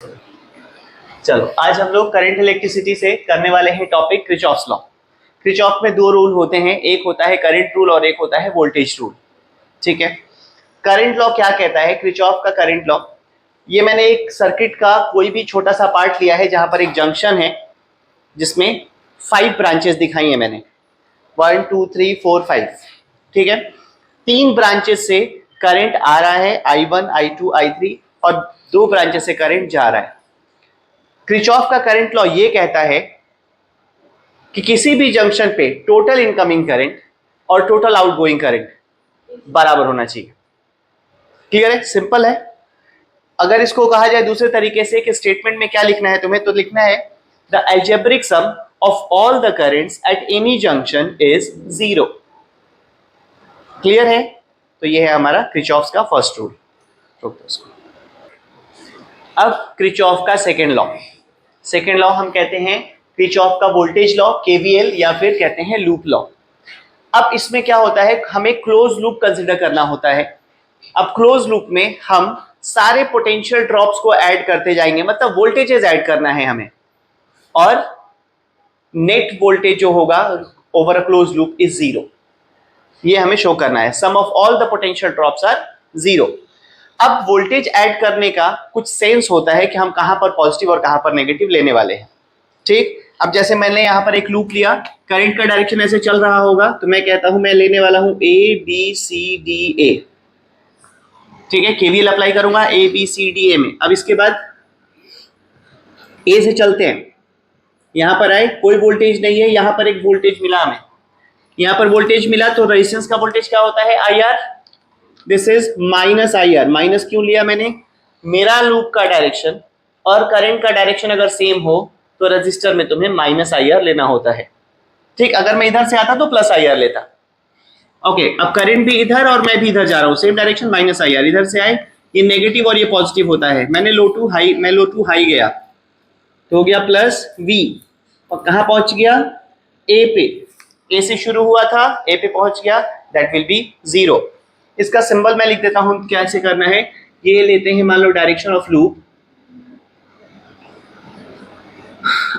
चलो आज हम लोग करंट इलेक्ट्रिसिटी से करने वाले हैं टॉपिक किरचॉफ्स लॉ। किरचॉफ में दो रूल होते हैं, एक होता है करंट रूल और एक होता है वोल्टेज रूल। ठीक है, करंट लॉ क्या कहता है? किरचॉफ का करंट लॉ, ये मैंने एक सर्किट का कोई भी छोटा सा पार्ट लिया है जहां पर एक जंक्शन है जिसमें 5 ब्रांचेस दिखाई है मैंने, 1 2 3 4 5। ठीक है, 3 ब्रांचेस से करंट आ रहा है, I1 I2 I3, और 2 ब्रांचेस से करंट जा रहा है। किरचॉफ का करंट लॉ ये कहता है कि किसी भी जंक्शन पे टोटल इनकमिंग करंट और टोटल आउटगोइंग करंट बराबर होना चाहिए। क्लियर है? सिंपल है। अगर इसको कहा जाए दूसरे तरीके से कि स्टेटमेंट में क्या लिखना है तुम्हें, तो लिखना है the algebraic sum of all the currents at any junction is 0। Clear है? तो ये है हमारा किरचॉफ का फर्स्ट रूल। अब किरचॉफ का सेकेंड लॉ, सेकेंड लॉ हम कहते हैं किरचॉफ का वोल्टेज लॉ, केवीएल, या फिर कहते हैं लूप लॉ। अब इसमें क्या होता है, हमें क्लोज लूप कंसिडर करना होता है। अब क्लोज लूप में हम सारे पोटेंशियल ड्रॉप्स को ऐड करते जाएंगे, मतलब वोल्टेजेस ऐड करना है हमें, और नेट वोल्टेज जो होगा over a close loop is 0। ये हमें शो करना है, sum of all the potential drops are 0। अब वोल्टेज ऐड करने का कुछ सेंस होता है कि हम कहां पर पॉजिटिव और कहां पर नेगेटिव लेने वाले हैं। ठीक, अब जैसे मैंने यहां पर एक लूप लिया, करंट का डायरेक्शन ऐसे चल रहा होगा, तो मैं कहता हूं मैं लेने वाला हूं ए बी सी डी ए। ठीक है, केवीएल अप्लाई करूंगा ए बी सी डी ए में। अब इसके बाद ए से चलते हैं, यहां पर आए, कोई वोल्टेज नहीं है, यहां पर एक वोल्टेज मिला हमें, यहां पर वोल्टेज मिला, तो रेजिस्टेंस का वोल्टेज क्या होता है? I R. This is minus I R. Minus क्यों लिया मैंने? मेरा लूप का डायरेक्शन और करंट का डायरेक्शन अगर सेम हो तो रजिस्टर में तुम्हें माइनस आई आर लेना होता है। ठीक, अगर मैं इधर से आता तो प्लस आई आर लेता। ओके, अब करंट भी इधर और मैं भी इधर जा रहा हूं, same direction, minus I R. इधर से आए, ये नेगेटिव और ये पॉजिटिव होता है। मैंने लो टू हाई गया तो हो गया प्लस वी, और कहां पहुंच गया? ए पे। ए से शुरू हुआ था, ए पे पहुंच गया, दैट विल बी 0। इसका सिंबल मैं लिख देता हूं, कैसे करना है। ये लेते हैं, मान लो डायरेक्शन ऑफ लूप,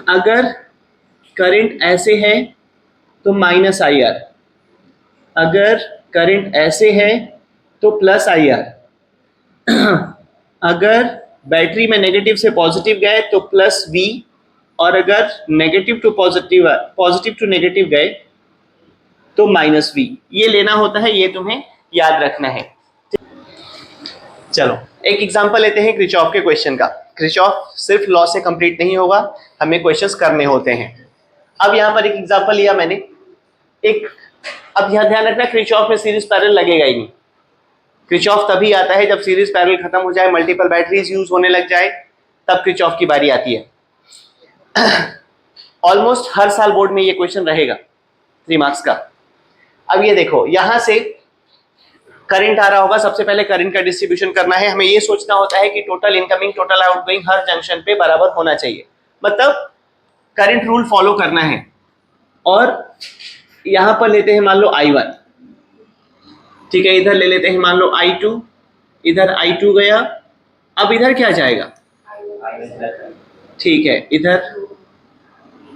अगर करंट ऐसे है तो माइनस आई आर, अगर करंट ऐसे है तो प्लस आई आर, अगर बैटरी में नेगेटिव से पॉजिटिव गए तो प्लस वी, और अगर नेगेटिव टू नेगेटिव गए तो माइनस वी। ये लेना होता है, ये तुम्हें याद रखना है। चलो एक एग्जांपल लेते हैं किरचॉफ के क्वेश्चन का। किरचॉफ सिर्फ लॉ से कंप्लीट नहीं होगा, हमें क्वेश्चंस करने होते हैं। अब यहां पर एक एग्जांपल लिया मैंने, एक, अब यहां ध्यान रखना किरचॉफ में सीरीज पैरेलल लगेगा ही नहीं। किरचॉफ तभी आता है जब सीरीज पैरेलल खत्म हो जाए, मल्टीपल बैटरीज यूज होने लग जाए, तब किरचॉफ की बारी आती है। ऑलमोस्ट हर साल बोर्ड में ये क्वेश्चन रहेगा 3 मार्क्स का। अब ये देखो, यहां से करंट आ रहा होगा, सबसे पहले करंट का डिस्ट्रीब्यूशन करना है। हमें ये सोचना होता है कि टोटल इनकमिंग टोटल आउटगोइंग हर जंक्शन पे बराबर होना चाहिए, मतलब करंट रूल फॉलो करना है। और यहां पर लेते हैं मान लो I1, ठीक है, इधर ले लेते हैं मान लो I2, इधर I2 गया, अब इधर क्या जाएगा? ठीक है,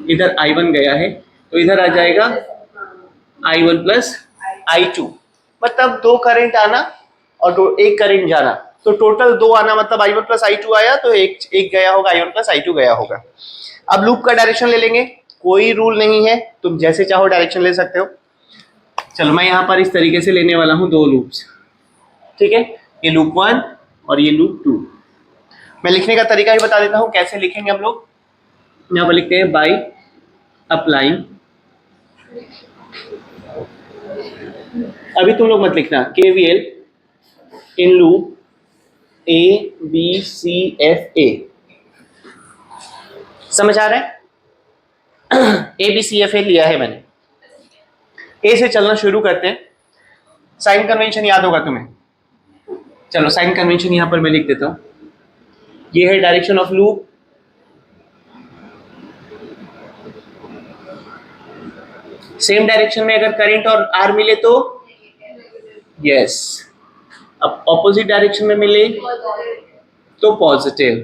इधर I1 गया है, तो इधर आ जाएगा I1 प्लस I2, मतलब 2 करंट आना और एक करंट जाना, तो टोटल 2 आना, मतलब I1 प्लस I2 आया, तो एक गया होगा, I1 प्लस I2 गया होगा। अब लूप का डायरेक्शन ले लेंगे, कोई रूल नहीं है, तुम जैसे चाहो डायरेक्शन ले सकते हो। चलो मैं यहां पर इस तरीके से लेने वाला हूं 2 लूप्स। ठीक है, ये लूप 1 और ये लूप 2। मैं लिखने का तरीका ही बता देता हूं, कैसे लिखेंगे हम लोग। यहां पर लिखते हैं बाय अप्लाइंग, अभी तुम लोग मत लिखना, KVL in loop A B C F A. समझ आ रहा है? ए बी सी एफ ए लिया है मैंने, ए से चलना शुरू करते हैं। साइन कन्वेंशन याद होगा तुम्हें, चलो साइन कन्वेंशन यहां पर मैं लिख देता हूं। ये है direction of loop, same direction में अगर करंट और आर मिले तो यस, अब ऑपोजिट डायरेक्शन में मिले तो पॉजिटिव।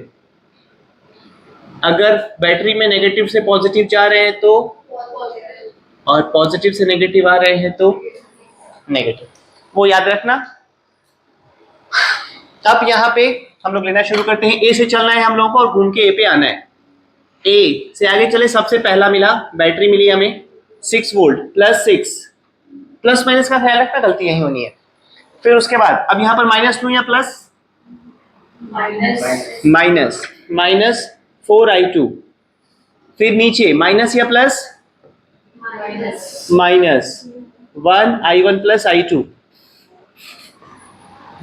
अगर बैटरी में नेगेटिव से पॉजिटिव जा रहे हैं तो, और पॉजिटिव से नेगेटिव आ रहे हैं तो नेगेटिव, वो याद रखना। अब यहाँ पे हम लोग लेना शुरू करते हैं। ए से चलना है हम लोगों को और घूम के ए पे आना है। ए से आगे चले, सबसे पहला मिला बैटरी मिली हमें 6 वोल्ट +6, प्लस माइनस का ख्याल रखना, गलती यही होनी है। फिर उसके बाद अब यहाँ पर -2 या प्लस, माइनस -4i2, फिर नीचे माइनस या प्लस, -1i1 + i2,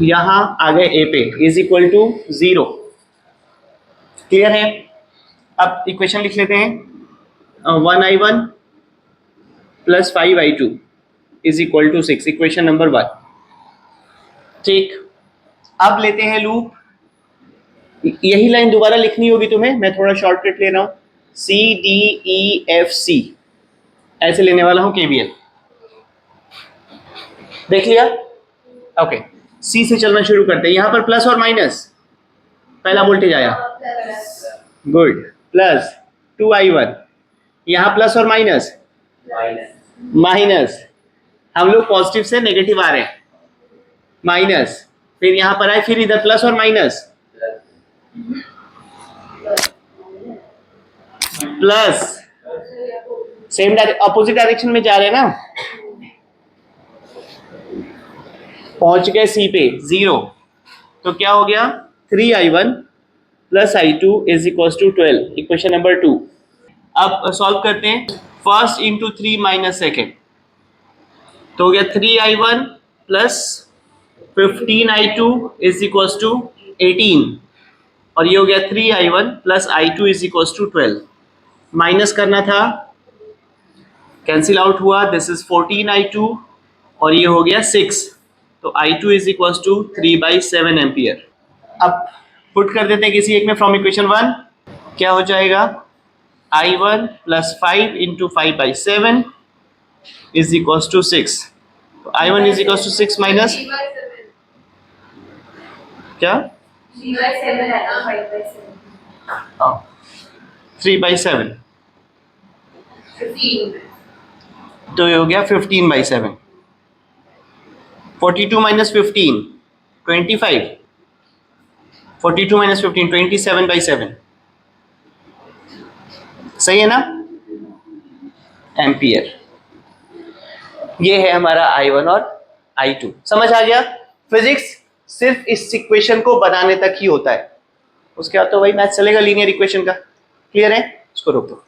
यहां आ गए ए पे = 0। क्लियर है? अब इक्वेशन लिख लेते हैं, 1i1 + 5i2 = 6, इक्वेशन नंबर 1। ठीक, अब लेते हैं लूप। यही लाइन दोबारा लिखनी होगी तुम्हें, मैं थोड़ा शॉर्टकट ले रहा हूं, CDEFC ऐसे लेने वाला हूं KVL। देख लिया? ओके, सी से चलना शुरू करते हैं। यहां पर प्लस और माइनस, पहला वोल्टेज आया, गुड, +2i1, यहां प्लस और माइनस, माइनस, हम लोग पॉजिटिव से नेगेटिव आ रहे हैं, माइनस, फिर यहां पर आए, फिर इधर प्लस और minus, plus, same opposite direction में जा रहे हैं ना, पहुंच गए सी पे 0, तो क्या हो गया, 3i1 + i2 = 12, इक्वेशन नंबर 2। अब सॉल्व करते हैं, फर्स्ट इंटू 3 माइनस सेकेंड, तो हो गया 3i1 + 15i2 = 18, और ये हो गया 3i1 + i2 = 12। माइनस करना था, कैंसिल आउट हुआ, दिस इज 14i2 और ये हो गया 6, तो i2 = 3/7 एम्पियर। अब पुट कर देते हैं किसी एक में फ्रॉम इक्वेशन 1, क्या हो जाएगा, i1 + 5 × 5/7 = 6, तो i1 = 6 माइनस क्या, 3/7, तो ये हो गया 15/7। 42 - 15 25, 42 - 15 27/7, सही है ना, एम्पियर। ये है हमारा i1 और i2। समझ आ गया? फिजिक्स सिर्फ इस इक्वेशन को बनाने तक ही होता है, उसके बाद तो वही मैथ चलेगा लीनियर इक्वेशन का। क्लियर है? इसको रोको।